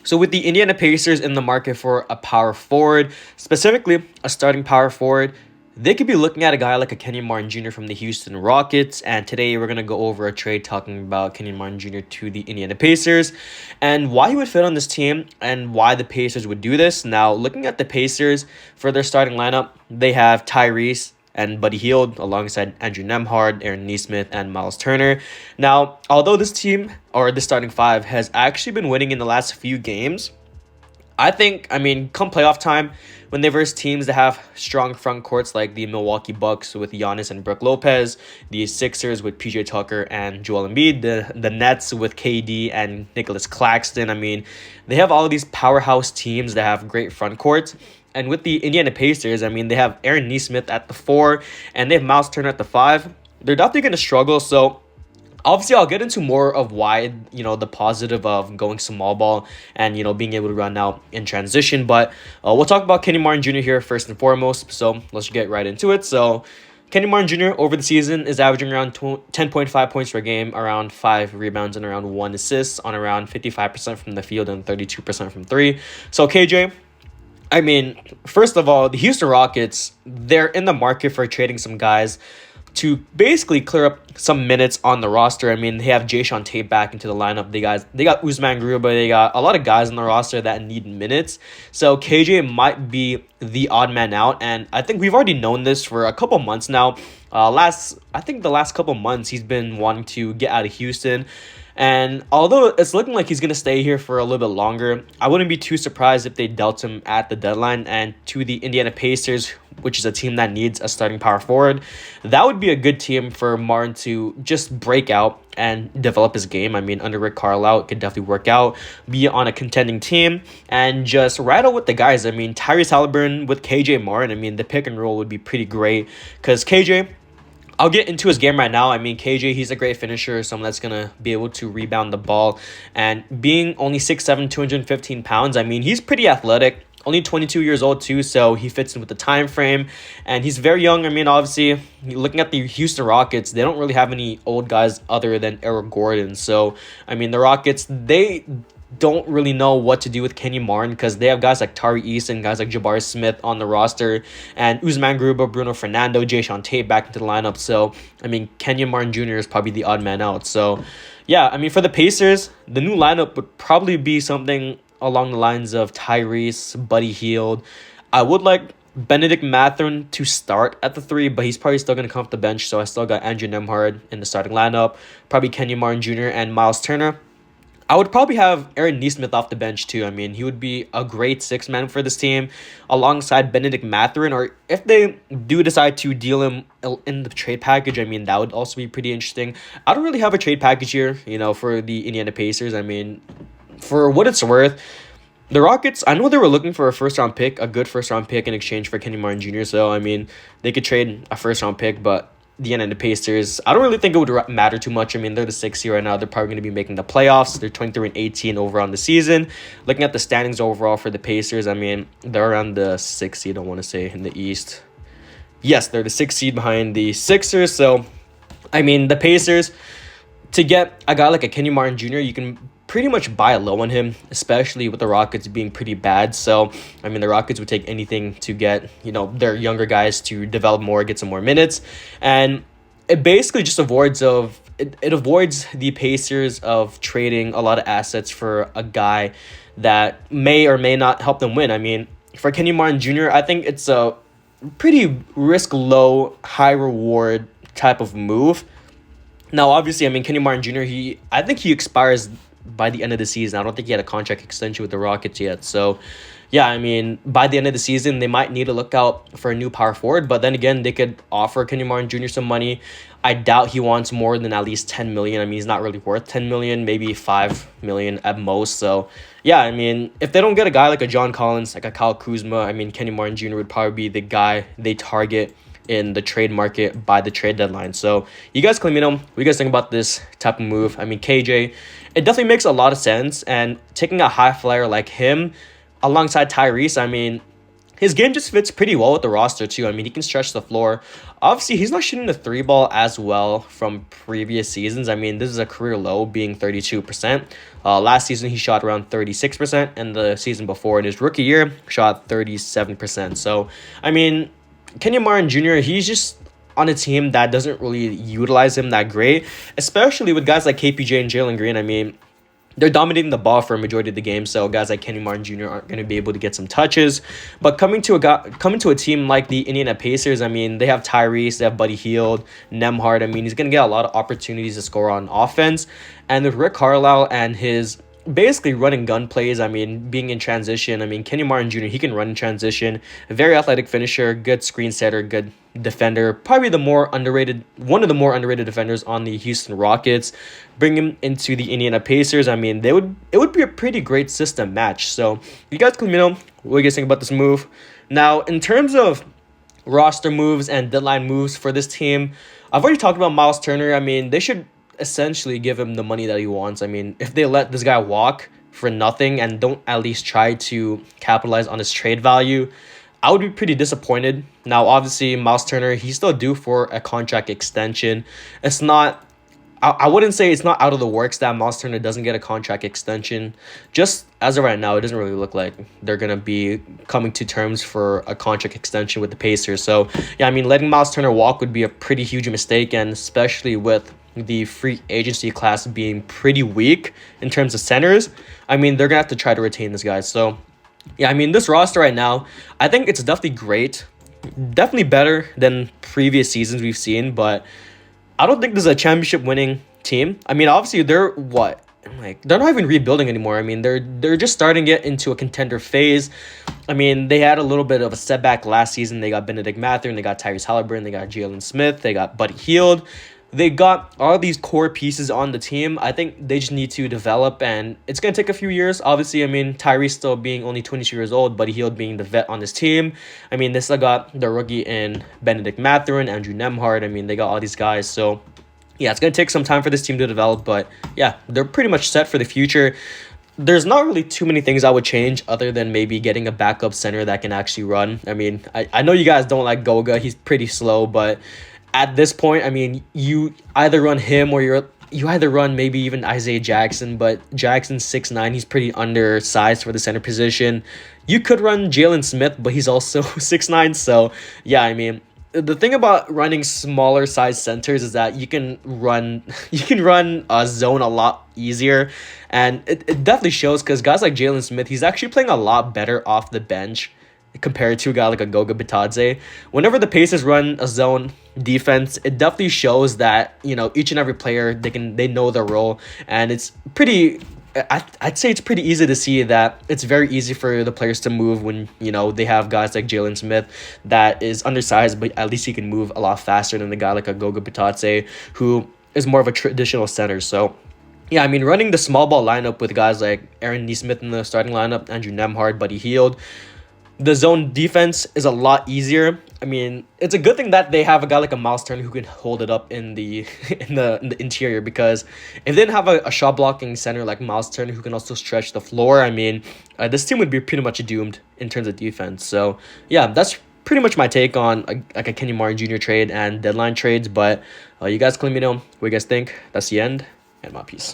So with the Indiana Pacers in the market for a power forward, specifically a starting power forward, they could be looking at a guy like a Kenyon Martin Jr. from the Houston Rockets. And today we're going to go over a trade talking about Kenyon Martin Jr. to the Indiana Pacers and why he would fit on this team and why the Pacers would do this. Now, looking at the Pacers for their starting lineup, they have Tyrese and Buddy Hield alongside Andrew Nemhard, Aaron Nesmith, and Miles Turner. Now, although this team or the starting five has actually been winning in the last few games, come playoff time, when they verse teams that have strong front courts like the Milwaukee Bucks with Giannis and Brook Lopez, the Sixers with PJ Tucker and Joel Embiid, the Nets with KD and Nicholas Claxton. They have all of these powerhouse teams that have great front courts. And with the Indiana Pacers, they have Aaron Nesmith at the 4 and they have Miles Turner at the 5. They're definitely going to struggle, so obviously, I'll get into more of why, the positive of going small ball and, being able to run out in transition. But we'll talk about Kenyon Martin Jr. here first and foremost. So let's get right into it. So Kenyon Martin Jr. over the season is averaging around 10.5 points per game, around 5 rebounds and around 1 assist on around 55% from the field and 32% from 3. So KJ, first of all, the Houston Rockets, they're in the market for trading some guys to basically clear up some minutes on the roster. They have Jayshawn Tate back into the lineup. They got Usman Garuba. They got a lot of guys on the roster that need minutes. So KJ might be the odd man out, and I think we've already known this for a couple months now. The last couple months he's been wanting to get out of Houston. And although it's looking like he's going to stay here for a little bit longer, I wouldn't be too surprised if they dealt him at the deadline. And to the Indiana Pacers, which is a team that needs a starting power forward, that would be a good team for Martin to just break out and develop his game. Under Rick Carlisle, it could definitely work out, be on a contending team, and just rattle with the guys. Tyrese Halliburton with KJ Martin, the pick and roll would be pretty great because KJ, I'll get into his game right now. KJ, he's a great finisher, someone that's going to be able to rebound the ball. And being only 6'7", 215 pounds, he's pretty athletic. Only 22 years old, too, so he fits in with the time frame. And he's very young. Obviously, looking at the Houston Rockets, they don't really have any old guys other than Eric Gordon. So, the Rockets, they don't really know what to do with Kenyon Martin because they have guys like Tari Eason, guys like Jabari Smith on the roster, and Usman Garuba, Bruno Fernando, Jayshawn Tate back into the lineup. So, Kenyon Martin Jr. is probably the odd man out. So, yeah, for the Pacers, the new lineup would probably be something along the lines of Tyrese, Buddy Hield. I would like Benedict Mathurin to start at the 3, but he's probably still going to come off the bench, so I still got Andrew Nemhard in the starting lineup, probably Kenyon Martin Jr. and Miles Turner. I would probably have Aaron Nesmith off the bench too. He would be a great 6-man for this team alongside Benedict Mathurin. Or if they do decide to deal him in the trade package, that would also be pretty interesting. I don't really have a trade package here, for the Indiana Pacers. For what it's worth, the Rockets, I know they were looking for a first-round pick, a good first-round pick in exchange for Kenyon Martin Jr. So, they could trade a first-round pick, but the Indiana Pacers, I don't really think it would matter too much. They're the 6th seed right now. They're probably going to be making the playoffs. They're 23-18 over on the season. Looking at the standings overall for the Pacers, they're around the 6th seed, I want to say, in the East. Yes, they're the 6th seed behind the Sixers. So, the Pacers, to get a guy like a Kenyon Martin Jr., you can pretty much buy low on him, especially with the Rockets being pretty bad. So, the Rockets would take anything to get, their younger guys to develop more, get some more minutes. And it basically just avoids the Pacers of trading a lot of assets for a guy that may or may not help them win. For Kenyon Martin Jr., I think it's a pretty risk low, high reward type of move. Now, obviously, Kenyon Martin Jr., I think he expires by the end of the season. I don't think he had a contract extension with the Rockets yet. So, yeah, by the end of the season, they might need to look out for a new power forward. But then again, they could offer Kenyon Martin Jr. some money. I doubt he wants more than at least $10 million. He's not really worth $10 million, maybe $5 million at most. So, yeah, if they don't get a guy like a John Collins, like a Kyle Kuzma, Kenyon Martin Jr. would probably be the guy they target in the trade market by the trade deadline. So you guys can let me know what you guys think about this type of move. KJ, it definitely makes a lot of sense, and taking a high flyer like him alongside Tyrese, his game just fits pretty well with the roster too. I mean, he can stretch the floor. Obviously, he's not shooting the three ball as well from previous seasons. I mean, this is a career low, being 32%. Last season, he shot around 36%, and the season before, in his rookie year, shot 37%. So, I mean, Kenyon Martin Jr., he's just on a team that doesn't really utilize him that great, especially with guys like KPJ and Jalen Green. I mean, they're dominating the ball for a majority of the game, so guys like Kenny Martin Jr. aren't going to be able to get some touches. But coming to a team like the Indiana Pacers, I mean, they have Tyrese, they have Buddy Hield, Nemhard. I mean, he's going to get a lot of opportunities to score on offense. And with Rick Carlisle and his basically running gun plays, I mean, being in transition, I mean, Kenny Martin Jr., he can run in transition, a very athletic finisher, good screen setter, good defender, probably one of the more underrated defenders on the Houston Rockets. Bring him into the Indiana Pacers. I mean, it would be a pretty great system match. So you guys can let me know what you guys think about this move. Now, in terms of roster moves and deadline moves for this team, I've already talked about Miles Turner. I mean, they should essentially give him the money that he wants. I mean, if they let this guy walk for nothing and don't at least try to capitalize on his trade value, I would be pretty disappointed. Now, obviously, Miles Turner, he's still due for a contract extension. It's not, I wouldn't say it's not out of the works that Miles Turner doesn't get a contract extension. Just as of right now, it doesn't really look like they're going to be coming to terms for a contract extension with the Pacers. So, yeah, I mean, letting Miles Turner walk would be a pretty huge mistake, and especially with the free agency class being pretty weak in terms of centers, I mean, they're going to have to try to retain this guy. So, yeah, I mean, this roster right now, I think it's definitely great. Definitely better than previous seasons we've seen, but I don't think this is a championship winning team. I mean, obviously, they're not even rebuilding anymore. I mean, they're just starting to get into a contender phase. I mean, they had a little bit of a setback last season. They got Benedict Mathurin, they got Tyrese Halliburton, they got Jalen Smith, they got Buddy Hield. They got all these core pieces on the team. I think they just need to develop, and it's going to take a few years. Obviously, I mean, Tyrese still being only 22 years old, Buddy Hield being the vet on this team. I mean, they still got the rookie in Benedict Mathurin, Andrew Nemhard. I mean, they got all these guys. So, yeah, it's going to take some time for this team to develop, but, yeah, they're pretty much set for the future. There's not really too many things I would change other than maybe getting a backup center that can actually run. I mean, I know you guys don't like Goga. He's pretty slow, but at this point, I mean, you either run him or you either run maybe even Isaiah Jackson, but Jackson's 6'9", he's pretty undersized for the center position. You could run Jalen Smith, but he's also 6'9", so yeah, I mean, the thing about running smaller size centers is that you can run a zone a lot easier, and it definitely shows because guys like Jalen Smith, he's actually playing a lot better off the bench compared to a guy like a Goga Bitadze. Whenever the Pacers run a zone defense, it definitely shows that, you know, each and every player, they know their role, and it's pretty, I'd say it's pretty easy to see that it's very easy for the players to move when, you know, they have guys like Jalen Smith that is undersized, but at least he can move a lot faster than the guy like a Goga Bitadze, who is more of a traditional center. So yeah, I mean, running the small ball lineup with guys like Aaron Nesmith in the starting lineup, Andrew Nemhard, Buddy Hield, the zone defense is a lot easier. I mean, it's a good thing that they have a guy like a Miles Turner who can hold it up in the in the interior, because if they didn't have a shot blocking center like Miles Turner who can also stretch the floor, I mean, this team would be pretty much doomed in terms of defense. So yeah, that's pretty much my take on like a Kenyon Martin Jr. trade and deadline trades. But you guys can let me know what you guys think. That's the end, and my peace.